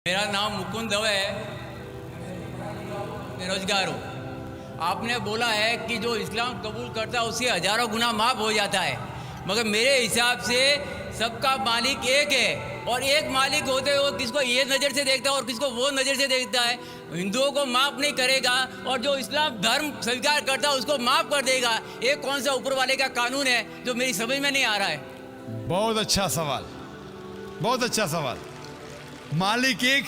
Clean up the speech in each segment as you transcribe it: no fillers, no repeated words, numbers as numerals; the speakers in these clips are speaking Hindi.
मेरा नाम मुकुंद दवे है, बेरोजगार हूँ। आपने बोला है कि जो इस्लाम कबूल करता है उससे हजारों गुना माफ़ हो जाता है, मगर मेरे हिसाब से सबका मालिक एक है और एक मालिक होते हुए किसको ये नज़र से देखता है और किसको वो नज़र से देखता है। हिंदुओं को माफ़ नहीं करेगा और जो इस्लाम धर्म स्वीकार करता है उसको माफ़ कर देगा। ये कौन सा ऊपर वाले का कानून है जो मेरी समझ में नहीं आ रहा है। बहुत अच्छा सवाल, बहुत अच्छा सवाल। मालिक एक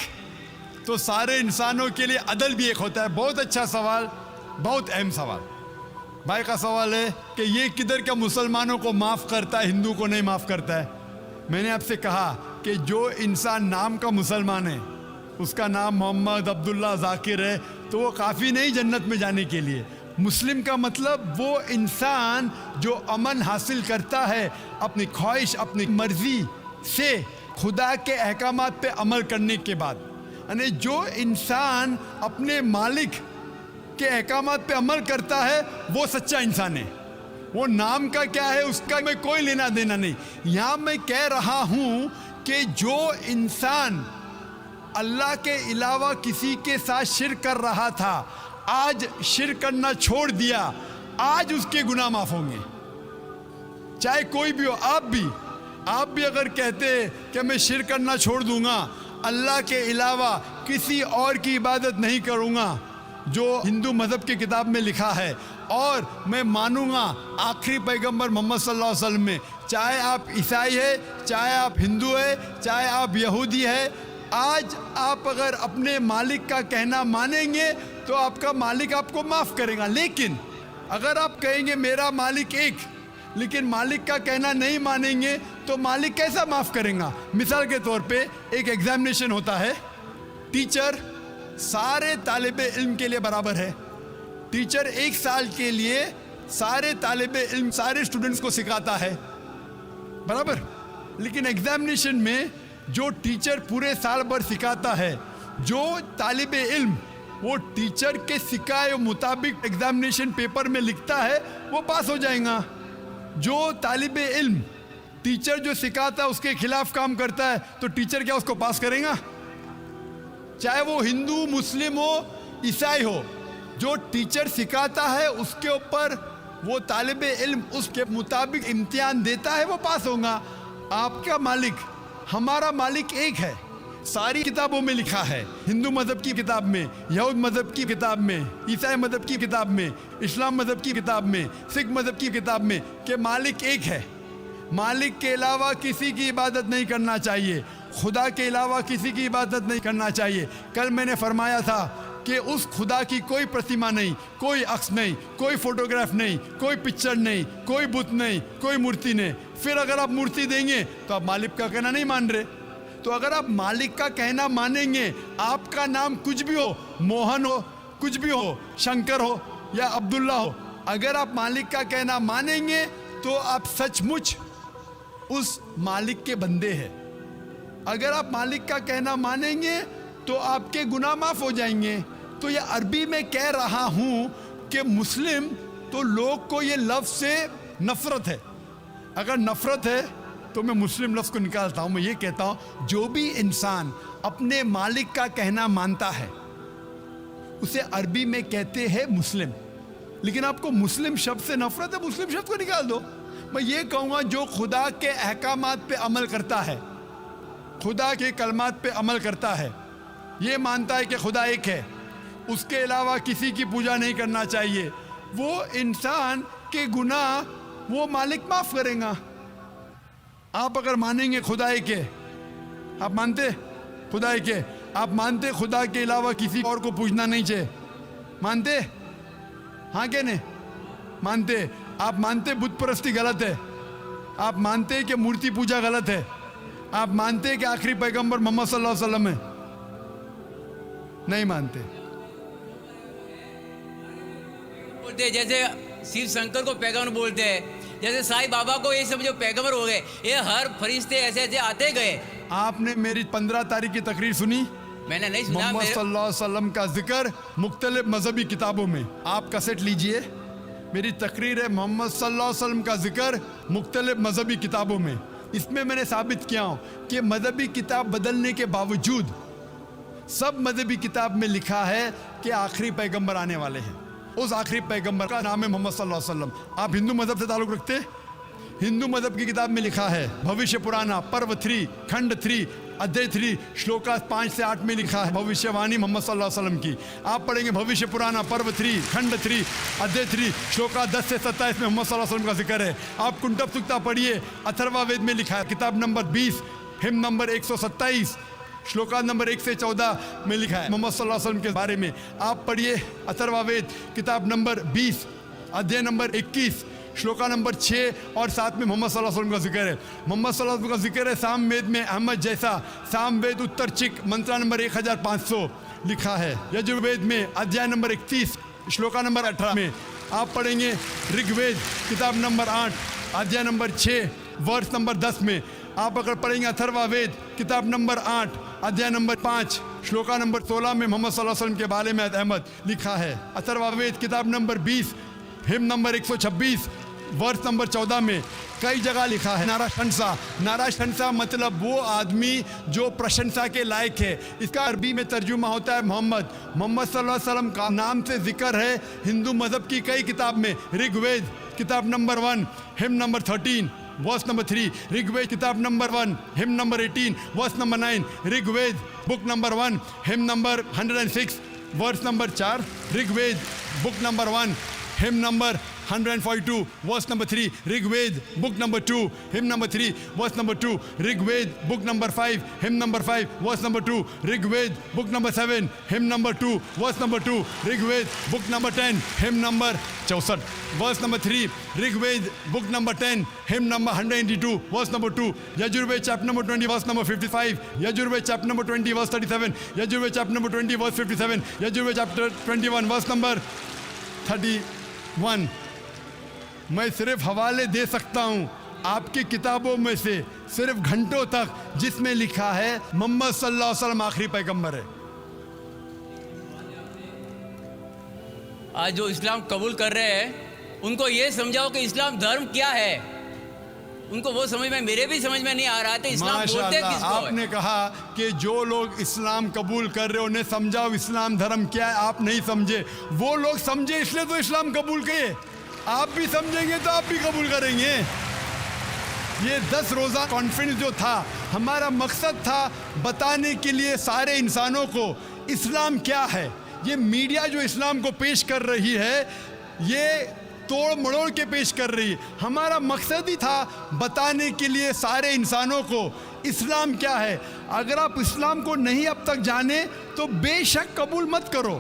तो सारे इंसानों के लिए अदल भी एक होता है। बहुत अच्छा सवाल, बहुत अहम सवाल। भाई का सवाल है कि ये किधर का मुसलमानों को माफ़ करता है, हिंदू को नहीं माफ़ करता है। मैंने आपसे कहा कि जो इंसान नाम का मुसलमान है, उसका नाम मोहम्मद अब्दुल्ला जाकिर है, तो वो काफ़ी नहीं जन्नत में जाने के लिए। मुस्लिम का मतलब वो इंसान जो अमन हासिल करता है अपनी ख्वाहिश, अपनी मर्जी से खुदा के अहकामात पे अमल करने के बाद। यानी जो इंसान अपने मालिक के अहकामात पे अमल करता है वो सच्चा इंसान है। वो नाम का क्या है उसका मैं कोई लेना देना नहीं। यहाँ मैं कह रहा हूँ कि जो इंसान अल्लाह के अलावा किसी के साथ शिर्क कर रहा था, आज शिर्क करना छोड़ दिया, आज उसके गुनाह माफ़ होंगे। चाहे कोई भी हो, आप भी अगर कहते कि मैं शिर्क करना छोड़ दूंगा, अल्लाह के अलावा किसी और की इबादत नहीं करूंगा जो हिंदू मज़हब की किताब में लिखा है, और मैं मानूंगा आखिरी पैगंबर मोहम्मद सल्लल्लाहु अलैहि वसल्लम में, चाहे आप ईसाई है, चाहे आप हिंदू है, चाहे आप यहूदी है, आज आप अगर अपने मालिक का कहना मानेंगे तो आपका मालिक आपको माफ़ करेगा। लेकिन अगर आप कहेंगे मेरा मालिक एक, लेकिन मालिक का कहना नहीं मानेंगे तो मालिक कैसा माफ़ करेगा। मिसाल के तौर पे एक एग्जामिनेशन होता है, टीचर सारे तालिबे इल्म के लिए बराबर है। टीचर एक साल के लिए सारे तालिबे इल्म, सारे स्टूडेंट्स को सिखाता है, बराबर। लेकिन एग्जामिनेशन में जो टीचर पूरे साल भर सिखाता है, जो तालिबे इल्म वो टीचर के सिखाए मुताबिक एग्जामिनेशन पेपर में लिखता है, वो पास हो जाएगा। जो तालिबे इल्म टीचर जो सिखाता है उसके खिलाफ काम करता है तो टीचर क्या उसको पास करेगा? चाहे वो हिंदू, मुस्लिम हो, ईसाई हो, जो टीचर सिखाता है उसके ऊपर वो तालिबे इल्म उसके मुताबिक इम्तिहान देता है, वो पास होगा। आपका मालिक, हमारा मालिक एक है। सारी किताबों में लिखा है, हिंदू मज़हब की किताब में, यहूद मज़हब की किताब में, ईसाई मज़हब की किताब में, इस्लाम मज़हब की किताब में, सिख मज़हब की किताब में, कि मालिक एक है। मालिक के अलावा किसी की इबादत नहीं करना चाहिए, खुदा के अलावा किसी की इबादत नहीं करना चाहिए। कल मैंने फरमाया था कि उस खुदा की कोई प्रतिमा नहीं, कोई अक्स नहीं, कोई फोटोग्राफ नहीं, कोई पिक्चर नहीं, कोई बुत नहीं, कोई मूर्ति नहीं। फिर अगर आप मूर्ति देंगे तो आप मालिक का कहना नहीं मान रहे। तो अगर आप मालिक का कहना मानेंगे, आपका नाम कुछ भी हो, मोहन हो, कुछ भी हो, शंकर हो या अब्दुल्ला हो, अगर आप मालिक का कहना मानेंगे तो आप सचमुच उस मालिक के बंदे हैं। अगर आप मालिक का कहना मानेंगे तो आपके गुनाह माफ़ हो जाएंगे। तो ये अरबी में कह रहा हूँ कि मुस्लिम तो लोग को ये लफ्ज़ से नफ़रत है। अगर नफ़रत है तो मैं मुस्लिम लफ्ज़ को निकालता हूँ। मैं ये कहता हूँ जो भी इंसान अपने मालिक का कहना मानता है उसे अरबी में कहते हैं मुस्लिम। लेकिन आपको मुस्लिम शब्द से नफ़रत है, मुस्लिम शब्द को निकाल दो। मैं ये कहूँगा जो खुदा के अहकामात पे अमल करता है, खुदा के कलमात पे अमल करता है, ये मानता है कि खुदा एक है, उसके अलावा किसी की पूजा नहीं करना चाहिए, वो इंसान के गुनाह वो मालिक माफ़ करेगा। आप अगर मानेंगे खुदा एक है, आप मानते खुदा एक है, आप मानते खुदा के अलावा किसी और को पूछना नहीं चाहिए, मानते? हाँ क्या नहीं मानते? आप मानते बुत परस्ती गलत है, आप मानते कि मूर्ति पूजा गलत है, आप मानते कि आखिरी पैगंबर मोहम्मद सल्लल्लाहु अलैहि वसल्लम है? नहीं मानते। बोलते जैसे शिव शंकर को पैगंबर बोलते हैं, जैसे साईं बाबा को ये सब जो पैगंबर हो गए, ये हर फरिश्ते ऐसे ऐसे आते गए। आपने मेरी 15 तारीख की तकरीर सुनी? मैंने नहीं सुना। मोहम्मद सल्लल्लाहु अलैहि वसल्लम का जिक्र मुख्तलिफ मजहबी किताबों में, आप कैसेट लीजिए, मेरी तकरीर है मोहम्मद सल्लल्लाहु अलैहि वसल्लम का जिक्र मुख्तलिफ मजहबी किताबों में। इसमें मैंने साबित किया हूँ कि मजहबी किताब बदलने के बावजूद सब मजहबी किताब में लिखा है कि आखिरी पैगंबर आने वाले हैं। उस आखिरी पैगंबर का नाम है मोहम्मद सल्लल्लाहु अलैहि वसल्लम। आप हिंदू मजहब से ताल्लुक़ रखते हैं? हिंदू मजहब की किताब में लिखा है, भविष्य पुराना पर्व 3 खंड 3 अध्याय 3 श्लोका 5 से 8 में लिखा है भविष्यवाणी मोहम्मद सल्लल्लाहु अलैहि वसल्लम की। आप पढ़ेंगे भविष्य पुराना पर्व 3 खंड 3 अध्याय 3 श्लोका 10 से 27 में मोहम्मद सल्लल्लाहु अलैहि वसल्लम का जिक्र है। आप कुंटब सुक्ता पढ़िए, अथर्वा वेद में लिखा है, किताब number 20 him number 127 shloka number 1 से 14 में लिखा है मोहम्मद सल्लल्लाहु अलैहि वसल्लम के बारे में। आप पढ़िए अथर्वा वेद किताब नंबर 20 अध्याय नंबर 21 श्लोका नंबर 6 और 7 में मोहम्मद सल्लल्लाहु अलैहि वसल्लम का जिक्र है। मोहम्मद सल्लल्लाहु अलैहि वसल्लम का जिक्र है साम वेद में अहमद जैसा, साम वेद उत्तर चिक मंत्रा नंबर 1500 लिखा है। यजुर्वेद में अध्याय नंबर 31 श्लोका नंबर 18 में। आप पढ़ेंगे ऋग्वेद किताब नंबर 8 अध्याय नंबर 6 वर्ष नंबर 10 में। आप अगर पढ़ेंगे अथर्वा वेद किताब नंबर 8 अध्याय नंबर 5 श्लोका नंबर 16 में मोहम्मद सल्लल्लाहु अलैहि वसल्लम के बारे में अहमद लिखा है। अथर्वा वेद किताब नंबर 20 हिम नंबर 126 वर्ष नंबर 14 में कई जगह लिखा है नाराशंसा। नाराशंसा मतलब वो आदमी जो प्रशंसा के लायक है। इसका अरबी में तर्जुमा होता है मोहम्मद। मोहम्मद सल्लल्लाहु अलैहि वसल्लम का नाम से जिक्र है हिंदू मज़हब की कई किताब में। ऋग्वेद किताब number 1 hymn number 13 verse number 3, Rigveda किताब number 1 hymn number 18 verse number 9, Rigveda book number 1 hymn number 106 verse number 4, Rigveda book number 1 hymn number 142 verse number 3, Rigveda book number 2 hymn number 3 verse number 2, Rigveda book number 5 hymn number 5 verse number 2, Rigveda book number 7 hymn number 2 verse number 2, Rigveda book number 10 hymn number 64 verse number 3, Rigveda book number 10 hymn number 182 verse number 2, Yajurveda chapter number 20 verse number 55, Yajurveda chapter number 20 verse 37, Yajurveda chapter number 20 verse 57, Yajurveda chapter 21 verse number 31। मैं सिर्फ हवाले दे सकता हूँ आपकी किताबों में से सिर्फ घंटों तक, जिसमें लिखा है मोहम्मद सल्लल्लाहु अलैहि वसल्लम आखिरी पैगंबर है। आज जो इस्लाम कबूल कर रहे हैं उनको ये समझाओ कि इस्लाम धर्म क्या है। उनको वो समझ में, मेरे भी समझ में नहीं आ रहा था इस्लाम बोलते किसको है। आपने कहा कि जो लोग इस्लाम कबूल कर रहे हो उन्हें समझाओ इस्लाम धर्म क्या है। आप नहीं समझे, वो लोग समझे इसलिए तो इस्लाम कबूल किए। आप भी समझेंगे तो आप भी कबूल करेंगे। ये 10 रोज़ा कॉन्फ्रेंस जो था, हमारा मकसद था बताने के लिए सारे इंसानों को इस्लाम क्या है। ये मीडिया जो इस्लाम को पेश कर रही है, ये तोड़ मड़ोड़ के पेश कर रही है। हमारा मकसद ही था बताने के लिए सारे इंसानों को इस्लाम क्या है। अगर आप इस्लाम को नहीं अब तक जाने तो बेशक कबूल मत करो।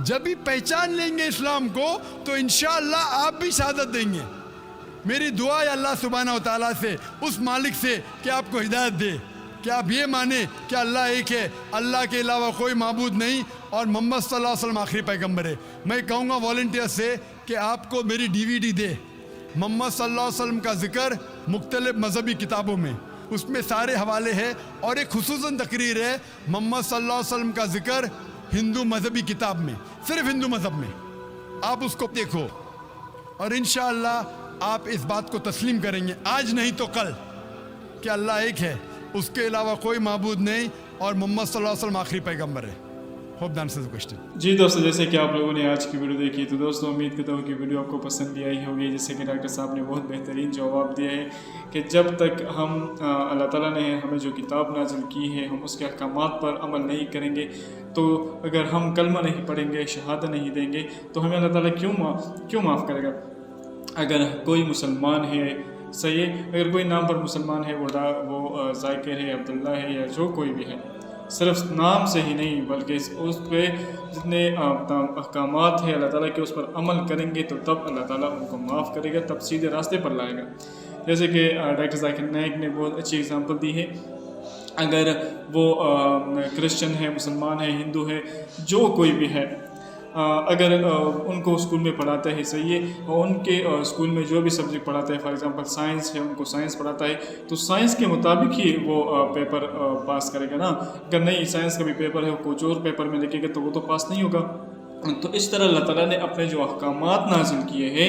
जब भी पहचान लेंगे इस्लाम को तो इंशाअल्लाह आप भी शहादत देंगे। मेरी दुआ है अल्लाह सुब्हानहू व तआला से, उस मालिक से, कि आपको हिदायत दे कि आप ये माने कि अल्लाह एक है, अल्लाह के अलावा कोई माबूद नहीं और मोहम्मद सल्लल्लाहु अलैहि वसल्लम आखिरी पैगंबर है। मैं कहूँगा वॉलंटियर से कि आपको मेरी DVD दे, मोहम्मद सल्लल्लाहु अलैहि वसल्लम का जिक्र मुख्तलिफ मजहबी किताबों में, उसमें सारे हवाले हैं। और एक खुसूसन तकरीर है मोहम्मद सल्लल्लाहु अलैहि वसल्लम का जिक्र हिंदू मजहबी किताब में, सिर्फ हिंदू मजहब में। आप उसको देखो और इंशाअल्लाह आप इस बात को तस्लीम करेंगे, आज नहीं तो कल, कि अल्लाह एक है, उसके अलावा कोई माबूद नहीं और मोहम्मद सल्लल्लाहु अलैहि वसल्लम आखिरी पैगंबर है। Hope that answers the question. जी दोस्तों, जैसे कि आप लोगों ने आज की वीडियो देखी, तो दोस्तों उम्मीद करता हूँ कि वीडियो आपको पसंद भी आई होगी। जैसे कि डॉक्टर साहब ने बहुत बेहतरीन जवाब दिया है कि जब तक हम अल्लाह ताला ने हमें जो किताब नाज़िल की है, हम उसके अहकामात पर अमल नहीं करेंगे, तो अगर हम कलमा नहीं पढ़ेंगे, शहादत नहीं देंगे, तो हमें अल्लाह ताला क्यों माफ़ करेगा। अगर कोई मुसलमान है, सही है, अगर कोई नाम पर मुसलमान है, वो ज़ाकिर है, अब्दुल्ला है, या जो कोई भी है, सिर्फ नाम से ही नहीं बल्कि उस पर जितने अहकामात है अल्लाह ताला के, उस पर अमल करेंगे तो तब अल्लाह ताला उनको माफ़ करेगा, तब सीधे रास्ते पर लाएगा। जैसे कि डॉक्टर ज़ाकिर नाइक ने बहुत अच्छी एग्जांपल दी है। अगर वो क्रिश्चियन है, मुसलमान है, हिंदू है, जो कोई भी है, अगर उनको स्कूल में पढ़ाता है, सही है, और उनके स्कूल में जो भी सब्जेक्ट पढ़ाता है, फॉर एग्जांपल साइंस है, उनको साइंस पढ़ाता है, तो साइंस के मुताबिक ही वो पेपर पास करेगा ना। अगर नहीं साइंस का भी पेपर है, वो कुछ और पेपर में लिखेगा तो वो तो पास नहीं होगा। तो इस तरह अल्लाह ताला ने अपने जो अहकामात नाज़िल किए हैं